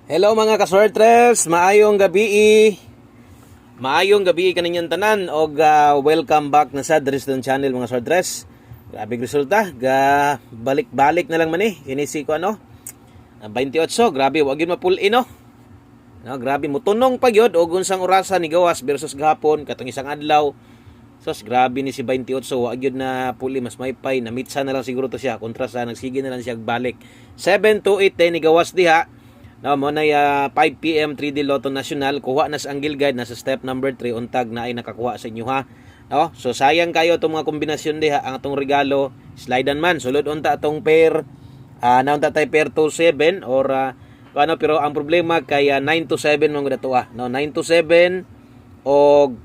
Hello mga kaswertres, maayong gabi. Maayong gabi kaninyong tanan og welcome back na sa Dresden channel mga kaswertres. Grabe resulta, balik-balik na lang man inisi ko 28, grabe wag gyud mapul-in no. Grabe mutunong pa gyud og unsang orasan ni gawas versus gahapon katong isang adlaw. Sos grabe ni si 28 wag gyud na puli mas maypay na mitsa na lang siguro to siya kontra sa nagsige na lang siya balik. 7 to 8 ni gawas diha. Mo na 5 PM 3D Lotto National kuha na sa Angle Guide na sa step number 3 untag na ay nakakuha sa inyo ha. So sayang kayo itong mga kombinasyon diha ang atong regalo slidean man sulod unta atong pair naunta tay pair to 7 or pero ang problema kay 9 to 7 man gud ato 9 to 7 og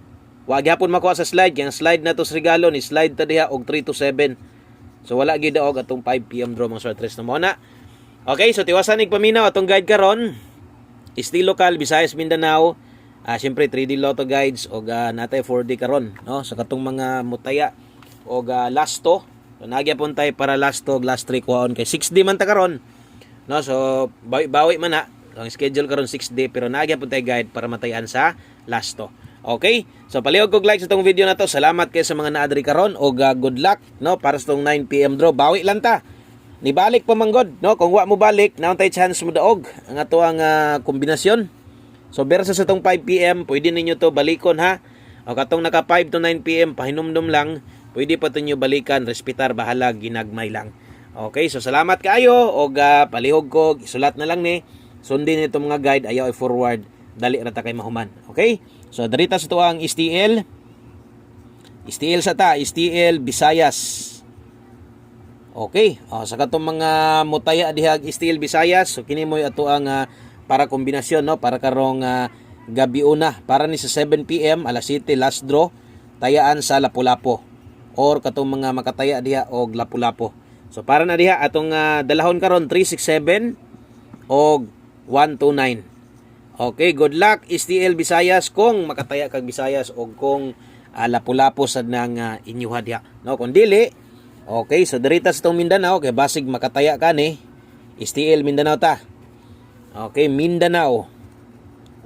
wa gyapon makuha sa slide yang slide na to sa regalo ni slide ta diha og 3 to 7. So wala gyud og atong 5 PM draw mga sortres na mo na. Okay, so tiwasan ig paminaw atong guide karon. Still local Visayas Mindanao. Syempre 3D Lotto guides og natay 4D karon, no? Sa katong mga mutaya og lasto. So nagyapon tay para lasto, last 3 kuhaon kay 6D man ta karon. No, so bawi man na. Ang schedule karon 6D pero nagyapon tay guide para matayan sa lasto. Okay? So palihog kog like sa tong video na to. Salamat kay sa mga naadri karon og good luck, no? Para sa tong 9 PM draw. Bawi lang ta. Ni balik pa manggod, no? Kung wa mo balik, naon tay chance mo daog ang ato ang kombinasyon. So versus sa tong 5 PM, pwede ninyo to balikon ha. O katong naka 5 to 9 PM, pahinumdum lang, pwede pa to nyo balikan, respitar bahala, ginagmay lang. Okay, so salamat kaayo og palihog ko, isulat na lang ni. Sundin nito mga guide, ayaw i-forward, dali ra ta kay mahuman. Okay? So darita sa to ang STL. STL sa ta, STL Visayas. Okay, sa katong mga mutaya dihag Steel Visayas, so kini mo ato ang para kombinasyon, no, para karong gabi una para ni sa 7 PM alas 7 last draw tayaan sa Lapu-Lapu or katong mga makataya diha og Lapu-Lapu. So para na diha atong dalahon karon 367 og 129. Okay, good luck STL Visayas kung makataya kag Visayas og kung Lapu-Lapu sad nang inyuha diha. No, kun dili okay, so dirita sa itong Mindanao, kay basig makataya ka ni, STL Mindanao ta. Okay, Mindanao.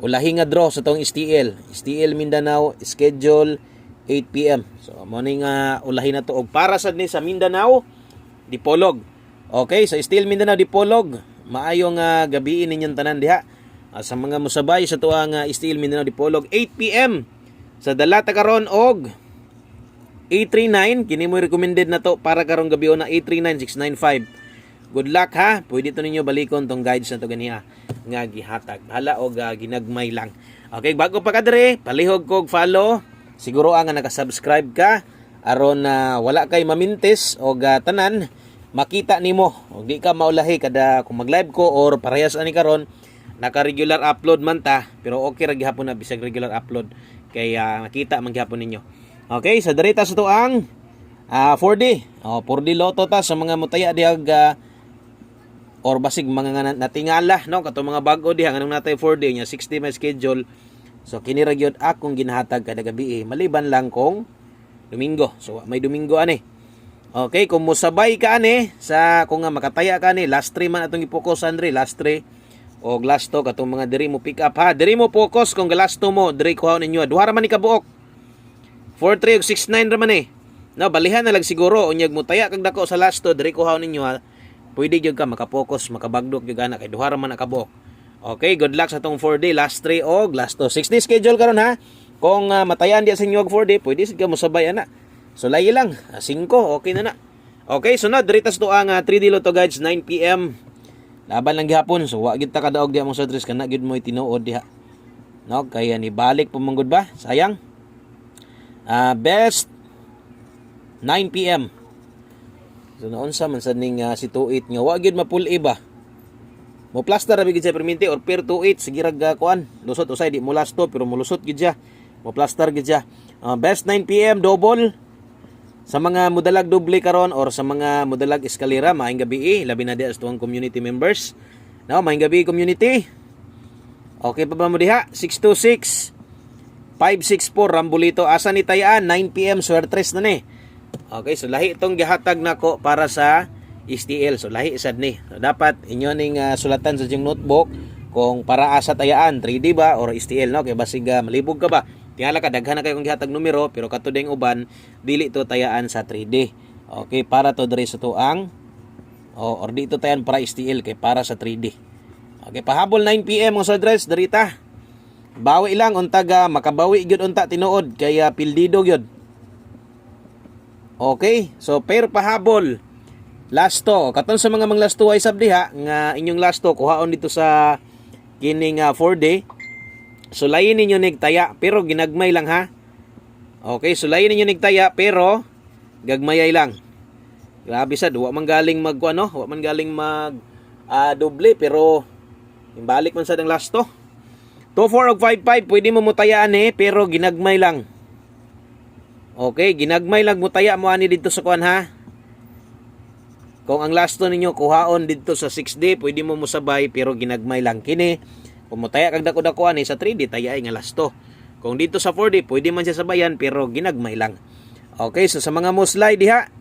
Ulahi nga draw sa itong STL. STL Mindanao, schedule 8 PM. So, morning ulahi na to. Og para sa ni sa Mindanao, Dipolog. Okay, so STL Mindanao, Dipolog. Maayong gabiin ninyong tanan diha. Sa mga musabay sa tuang STL Mindanao, Dipolog, 8 PM. Sa dalata karon og A39, kini mo recommended na to para karong gabi na A39695. Good luck ha. Pwede to ninyo balikon tong guides na to ganiha nga gihatag. Hala og ginagmay lang. Okay, bago pa kadre, palihog kog follow. Siguro nga naka-subscribe ka aron wala kay mamintis og tanan makita nimo. Og di ka maulahi kada kung mag-live ko or parehas ani karon naka-regular upload man ta, pero okay ra gihapon na bisag regular upload kay makita man gihapon ninyo. Okay, sa darita sa to ang 4D. 4D Lotto ta sa mga mutaya diag or basig mga natingala, no? Kato mga bago diha nganong natay 4D nya 60 may schedule. So kini ra gyud akong ginahatag kada gabi maliban lang kung Domingo. So may Domingo ani. Okay, kung musabay ka ani sa kung makataya ka ani last 3 man atong i-focus Andre, last 3 o last to katong mga diri mo pick up ha. Diri mo focus kung last to mo diri kuhaon ninyo. Duha ra man ni kabuok. 4-3 ug 6-9 ra man No, balihan na lang siguro unyag mo taya kag dako sa last to diri kuhaon ninyo ha. Pwede gyud ka maka-focus, makabagdok gyud ana kay duha ra man nakabuok. Okay, good luck sa tong 4D, last 3 og last to. 6D schedule karon ha. Kung matayan di sa inyo og 4D, pwede sig ka mo sabay ana. So layi lang, 5 okay na. Okay, sunod diritas to ang 3D Lotto Guides 9 PM. Laban lang gihapon, so wa gyud ta kadaog di among sa tres kana gyud mo tinuod diha. No, kaya ni balik pamanggod ba? Sayang. Best 9 PM. So naunsa man sad ning si 28 nga wa gyud mapul iba. Mo plaster ra bigid sa perminti or pair 28 sige rag kuan. Lusot usay di mo lasto pero mulusot gid siya. Mo plaster gid siya. Best 9 PM double. Sa mga modalag doble karon or sa mga modalag eskalera maayong gabi labi na di as tuang community members. No, maayong gabi community. Okay pa ba mo diha? 626 564 Rambulito asa ni tayaan 9 PM swertres na ni. Okay, so lahi itong gihatag nako para sa STL. So lahi sad ni. So dapat inyo ning sulatan sa inyong notebook kung para asa tayaan 3D ba or STL no, kay basig malibog ka ba, tingala ka daghan na kay kung gihatag numero, pero kato ding uban dili to tayaan sa 3D. Okay, para to diri sa tuang or dito tayan para STL kay para sa 3D. Okay, pahabol 9 PM mga sodres darita. Bawi lang untaga makabawi gyud unta tinuod kaya pildido gyud. Okay, so per pahabol lasto katon sa mga manglasto ay sabdiha nga inyong lasto kuhaon dito sa kining 4D. Sulayin ninyo nigtaya pero ginagmay lang ha. Okay, sulayin ninyo nigtaya pero gagmayay lang. Grabe sad, wa man galing mag wa man galing mag doble pero imbalik man sad ang lasto. 24 ug 55 pwede mo mutayaan pero ginagmay lang. Okay, ginagmay lang mutaya mo ani dito sa kuan ha. Kung ang lasto ninyo kuhaon dito sa 6D, pwede mo musabay pero ginagmay lang kini. Kung mutaya kag dako-dako ani sa 3D, tayay nga lasto. Kung dito sa 4D, pwede man siya sabayan pero ginagmay lang. Okay, so sa mga muslay diha.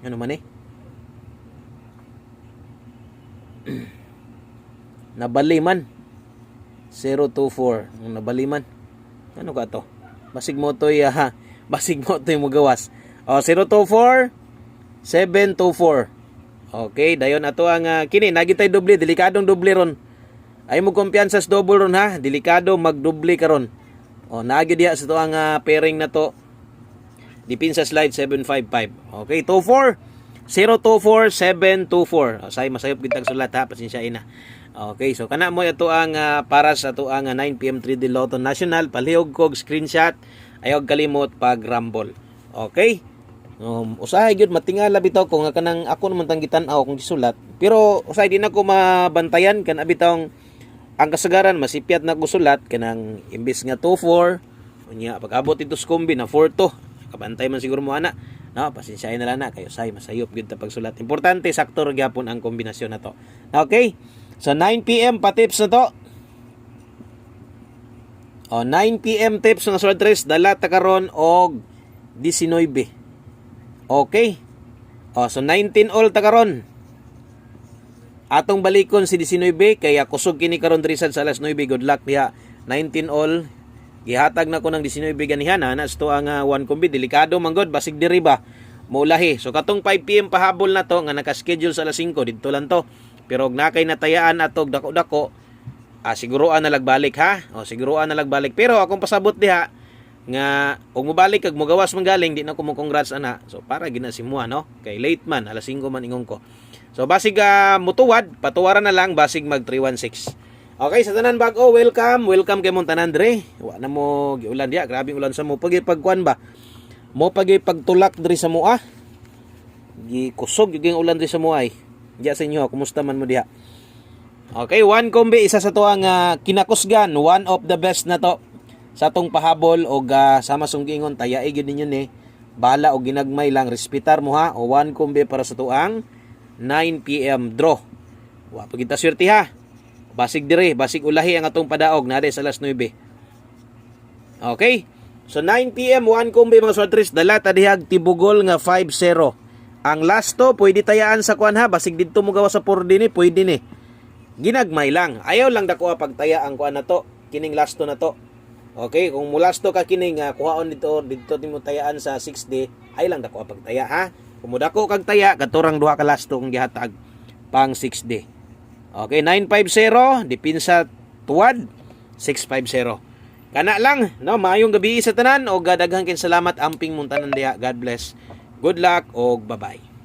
Ano man Nabali man. 024. Nabali man. Ano ka to? Basig mo to basig mo to yung magawas. 024 724. Okay, dayon ato ang kini nagitay doble, delikadong doble ron. Ay mo kumpiyansa sa double ron ha, delikado magdoble karon. Naagi diha sa to ang pairing na to. Dipin sa slide 755. Okay, 24 024 724. Say masayop gid sulat ha, pasensya ina. Okay, so kana mo ato ang para sa ato ang 9 PM 3D Lotto National, palihog kog screenshot. Ayog kalimot pag rumble. Okay? Usahay gyud matingala bitaw ko nga kanang ako naman tang gitan-aw kung gisulat. Pero usahay di na ko mabantayan kan abitaw ang kasagaran masipyat na ko sulat kanang imbis nga 24 unya pag-abot ito sa kombi na 42. Kabantay man siguro mo ana. No, pasensyahin na lang na kayo say masayop gyud ta pagsulat. Importante sakto ra gyapon ang kombinasyon na to. Okay? So 9 PM pa tips na to. 9 PM tips nga sword tres dala ta karon og 19. Okay? So 19 all ta karon. Atong balikon si 19 kaya kusog kini karon diri sa alas 9. Good luck diha. 19 all. Gihatag na ko ng 19 ganihan na sto ang 1 kombi delikado man god basig diri ba maulahi. So katong 5 PM pahabol na to nga naka-schedule sa alas 5 didto lang to. Pero og nakay natayaan atog dako-dako siguruan na lagbalik ha. Siguruan na lagbalik. Pero akong pasabot diha nga og mobalik kag mogawas man galing di na ko mo congrats ana. So para gina si mua no. Kay late man alas 5 man ingon ko. So basig mutuwad patuwaran na lang basig mag 316. Okay, sa tanan bag-o welcome kay mong tanan dre. Wa na mo giulan diha, grabe ulan sa mo pagkuan ba. Mo pagtulak diri sa mua. Gikusog yung ulan diri sa mua ay. Diya sa inyo, kumusta man mo diha? Okay, 1 kombi isa sa to ang kinakusgan, one of the best na to sa tong pahabol og sama sunggingon tayae gyud ninyo ni. Bala og ginagmay lang respetar mo ha. O 1 kombi para sa tuang 9 PM draw. Wa pagita swerte ha. Basig dire, basig ulahi ang atong padaog na sa alas 9. Okay? So 9 PM 1 kombi mga swatris dala ta dihag tibugol nga 5-0. Ang lasto pwede tayaan sa kuan ha, basig didto mo gawa sa 4D ni, pwede ni. Ginagmay lang. Ayaw lang dako pagtaya ang kuan na to, kining lasto na to. Okay, kung mulasto ka kining kuhaon dito timo tayaan sa 6D, ay lang dako pagtaya ha. Kung mudako kag taya katurang duha ka lasto kung gihatag pang 6D. Okay, 950 dipin sa tuwad 650. Kana lang, no, maayong gabi sa tanan o daghang kin salamat amping mong tanan diha. God bless. Good luck o bye-bye.